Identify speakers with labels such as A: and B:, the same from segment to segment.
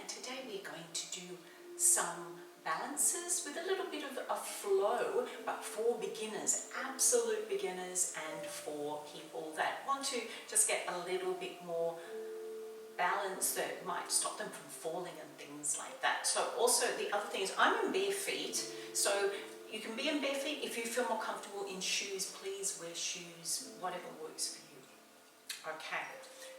A: and today we're going to do some balances with a little bit of a flow, but for beginners, absolute beginners, and for people that want to just get a little bit more balance that might stop them from falling and things like that. So also the other thing is I'm in bare feet, so you can be in bare feet. If you feel more comfortable in shoes, please wear shoes, whatever works for you. Okay,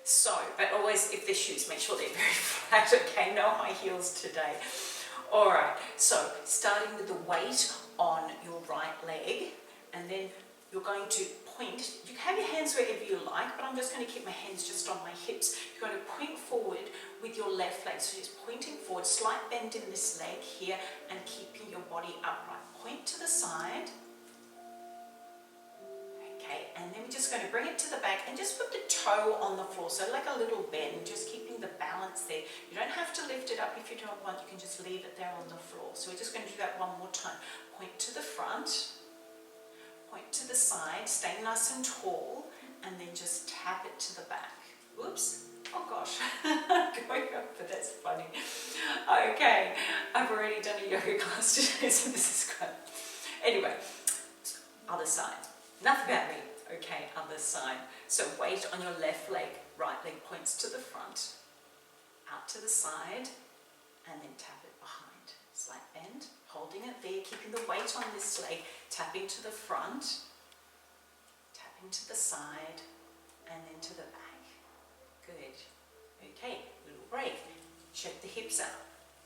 A: so, but always if they're shoes, make sure they're very flat, okay, no high heels today. All right, so starting with the weight on your right leg, and then you're going to point. You can have your hands wherever you like, but I'm just going to keep my hands just on my hips. You're going to point forward with your left leg, so just pointing forward, slight bend in this leg here, and keeping your body upright. Point to the side. Okay, and then we're just going to bring it to the back and just put the toe on the floor, so like a little bend, just keeping the balance there. You don't have to lift it up if you don't want, you can just leave it there on the floor. So we're just going to do that one more time. Point to the front, point to the side, stay nice and tall, and then just tap it to the back. Oops, oh gosh, going up, but that's funny. Okay, I've already done a yoga class today, so this is good. Anyway, other side. Enough about me. Okay, other side. So weight on your left leg, right leg points to the front, out to the side, and then tap it behind. Slight bend, holding it there, keeping the weight on this leg, tapping to the front, tapping to the side, and then to the back. Good. Okay, little break. Check the hips out.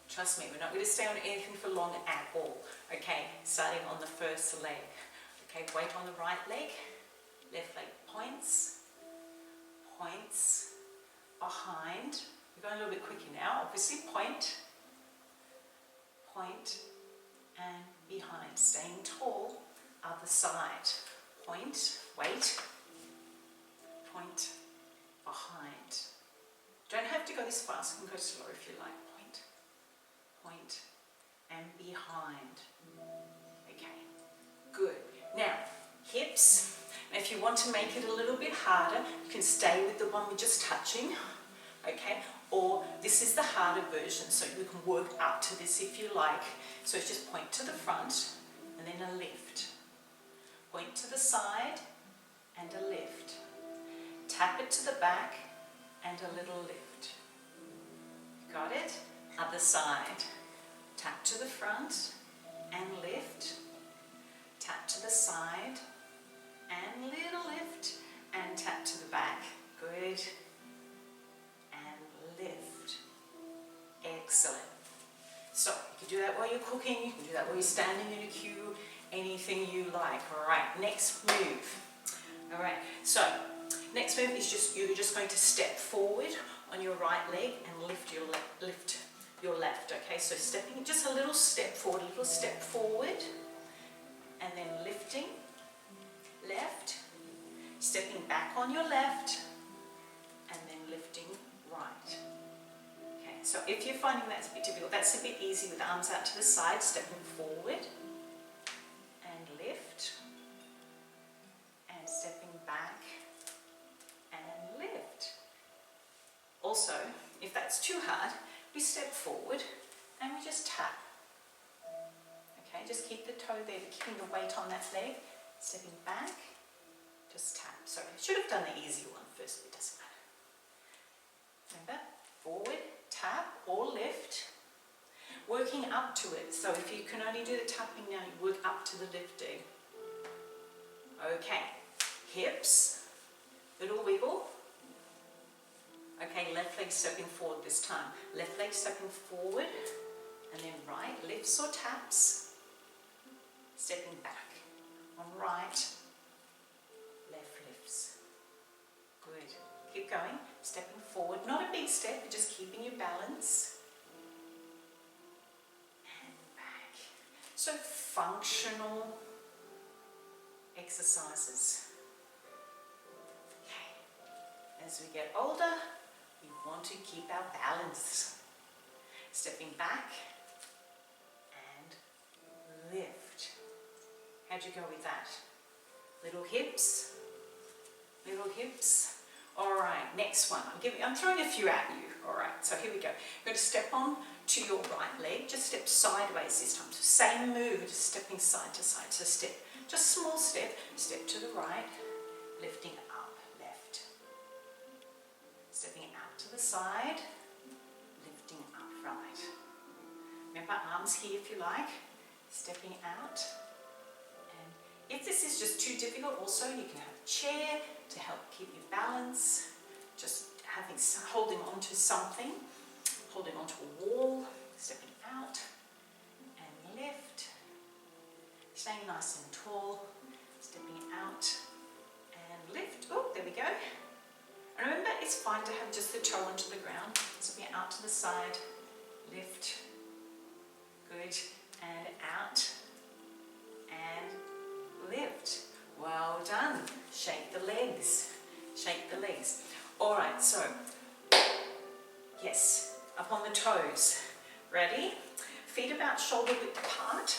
A: Trust me, we're not going to stay on anything for long at all. Okay, starting on the first leg. Okay, weight on the right leg, left leg points, points, behind. We're going a little bit quicker now, obviously. Point, point, and behind. Staying tall, other side. Point, weight, point, behind. Don't have to go this fast, you can go slow if you like. Point, point, and behind. Okay, good. Now, hips. Now, if you want to make it a little bit harder, you can stay with the one we're just touching, okay? Or this is the harder version, so you can work up to this if you like. So it's just point to the front, and then a lift. Point to the side, and a lift. Tap it to the back, and a little lift. Got it? Other side. Tap to the front, and lift. Tap to the side, and little lift, and tap to the back. Good. And lift. Excellent. So you can do that while you're cooking, you can do that while you're standing in a queue, anything you like. All right, next move. All right, so next move is you're just going to step forward on your right leg and lift your left. Okay, so stepping just a little step forward, and then lifting left, stepping back on your left, and then lifting right. Okay, so if you're finding that's a bit difficult, that's a bit easy with the arms out to the side, stepping forward, and lift, and stepping back, and lift. Also, if that's too hard, we step forward, and we just tap. Okay, just keep the toe there, keeping the weight on that leg, stepping back, just tap. Sorry, I should have done the easy one first, but it doesn't matter. Remember, forward, tap or lift, working up to it. So if you can only do the tapping now, you work up to the lifting. Okay, hips, little wiggle. Okay, left leg stepping forward this time. Left leg stepping forward, and then right, lifts or taps. Stepping back on right, left lifts. Good. Keep going, stepping forward. Not a big step, but just keeping your balance. And back. So functional exercises. Okay. As we get older, we want to keep our balance. Stepping back and lift. How'd you go with that? Little hips, All right, next one. I'm throwing a few at you. All right, so here we go. You're going to step on to your right leg. Just step sideways this time. So same move, just stepping side to side. So step, just small step. Step to the right, lifting up, left. Stepping out to the side, lifting up, right. Remember, arms here if you like. Stepping out. And if this is just too difficult, also you can have a chair to help keep you balance. Just holding on to something, holding onto a wall, stepping out and lift, staying nice and tall, stepping out and lift. Oh, there we go. And remember, it's fine to have just the toe onto the ground. Stepping out to the side, lift, good, and out and lift. Well done. Shake the legs. Shake the legs. All right, so, yes, up on the toes. Ready? Feet about shoulder width apart.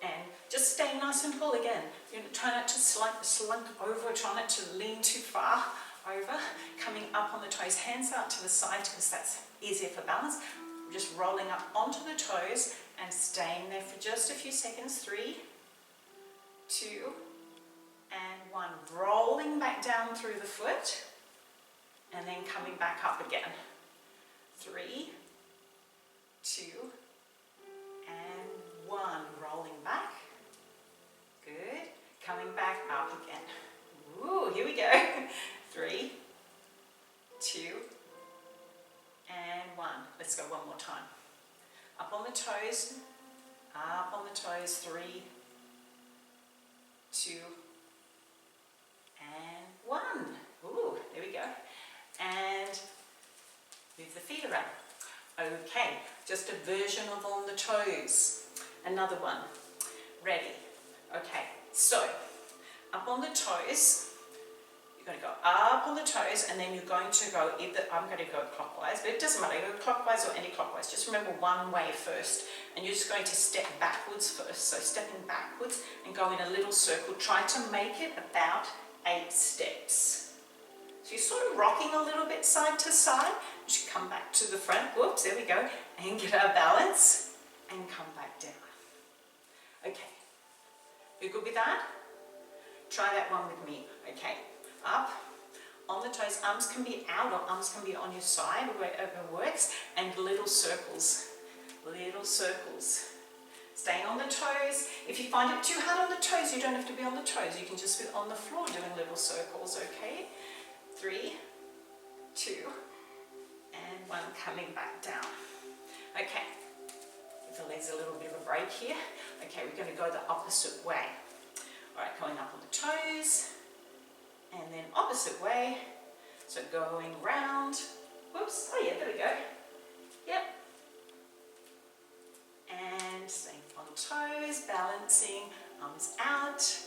A: And just stay nice and tall again. You know, try not to slunk over, try not to lean too far over. Coming up on the toes, hands out to the side because that's easier for balance. Just rolling up onto the toes and staying there for just a few seconds. 3, 2, and 1. Rolling back down through the foot and then coming back up again. 3, 2, and 1. Rolling back. Good. Coming back up again. Ooh, here we go. 3, 2, and 1. Let's go one more time. Up on the toes. Up on the toes. 3, 2, and 1. Ooh, there we go. And move the feet around. Okay, just a version of on the toes. Another one. Ready? Okay, so up on the toes, you're going to go up on the toes and then you're going to go either, I'm going to go clockwise, but it doesn't matter, you go clockwise or anti-clockwise. Just remember one way first. And you're just going to step backwards first. So stepping backwards and go in a little circle. Try to make it about 8 steps. So you're sort of rocking a little bit side to side. You should come back to the front. Whoops, there we go. And get our balance and come back down. Okay. You good with that? Try that one with me. Okay. Up. On the toes. Arms can be out or arms can be on your side, wherever works. And little circles. Little circles. Staying on the toes. If you find it too hard on the toes, you don't have to be on the toes. You can just be on the floor doing little circles, okay? 3, 2, and 1. Coming back down. Okay. Give the legs a little bit of a break here. Okay, we're going to go the opposite way. All right, going up on the toes. And then opposite way. So going round. Whoops. Oh yeah, there we go. Yep. And staying on toes, balancing, arms out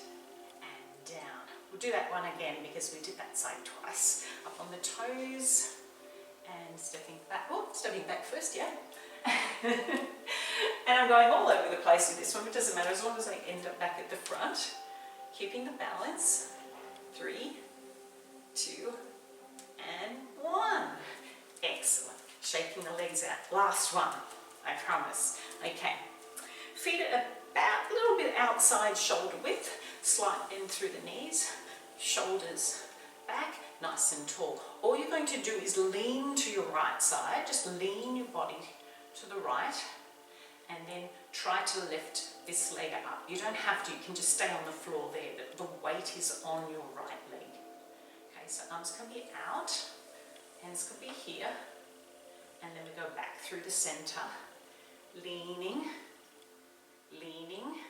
A: and down. We'll do that one again because we did that side twice. Up on the toes and stepping back. Oh, stepping back first, yeah. And I'm going all over the place with this one. It doesn't matter as long as I end up back at the front. Keeping the balance. 3, 2, and 1. Excellent. Shaking the legs out. Last one, I promise. Okay. Feet are about a little bit outside shoulder width. Slight bend through the knees. Shoulders back, nice and tall. All you're going to do is lean to your right side. Just lean your body to the right. And then try to lift this leg up. You don't have to. You can just stay on the floor there. But the weight is on your right leg. Okay, so arms can be out. Hands can be here. And then we go back through the center. Leaning. Leaning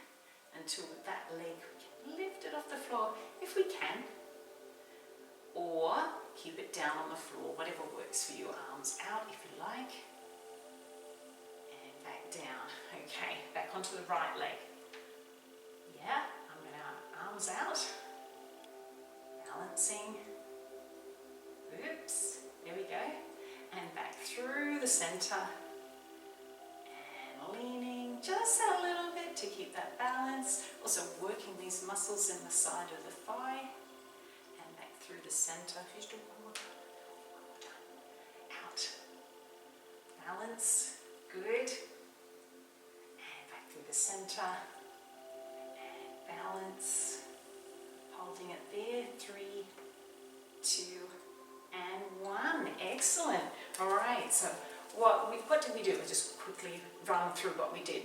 A: until that leg we can lift it off the floor if we can, or keep it down on the floor, whatever works for you. Arms out if you like, and back down. Okay, back onto the right leg. Yeah, I'm going to arms out, balancing. Oops, there we go, and back through the center. Leaning just a little bit to keep that balance. Also working these muscles in the side of the thigh. And back through the center. Who's doing one more time? One more time. Out. Balance. Good. And back through the center. And balance. Holding it there. 3, 2, and 1. Excellent. All right. So what did we do? We'll just quickly run through what we did,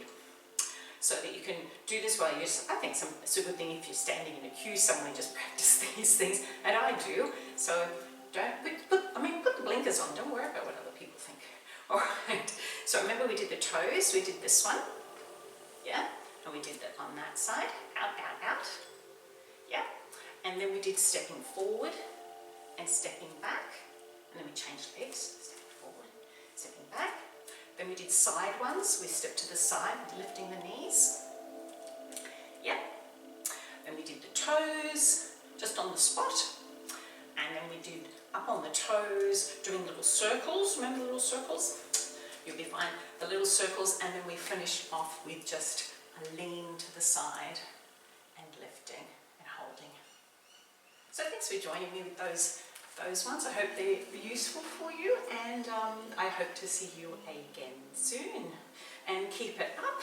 A: so that you can do this while you're, I think it's a good thing if you're standing in a queue somewhere, just practice these things, and I do. So don't put the blinkers on, don't worry about what other people think. All right, so remember we did the toes, we did this one, yeah, and we did that on that side, out, out, out, yeah, and then we did stepping forward and stepping back, and then we changed legs, stepping forward, stepping back. Then we did side ones, we stepped to the side, lifting the knees. Yeah. Then we did the toes, just on the spot. And then we did up on the toes, doing little circles. Remember the little circles? You'll be fine. The little circles, and then we finished off with just a lean to the side and lifting and holding. So thanks for joining me with those ones. I hope they're useful for you, and I hope to see you again soon. And keep it up,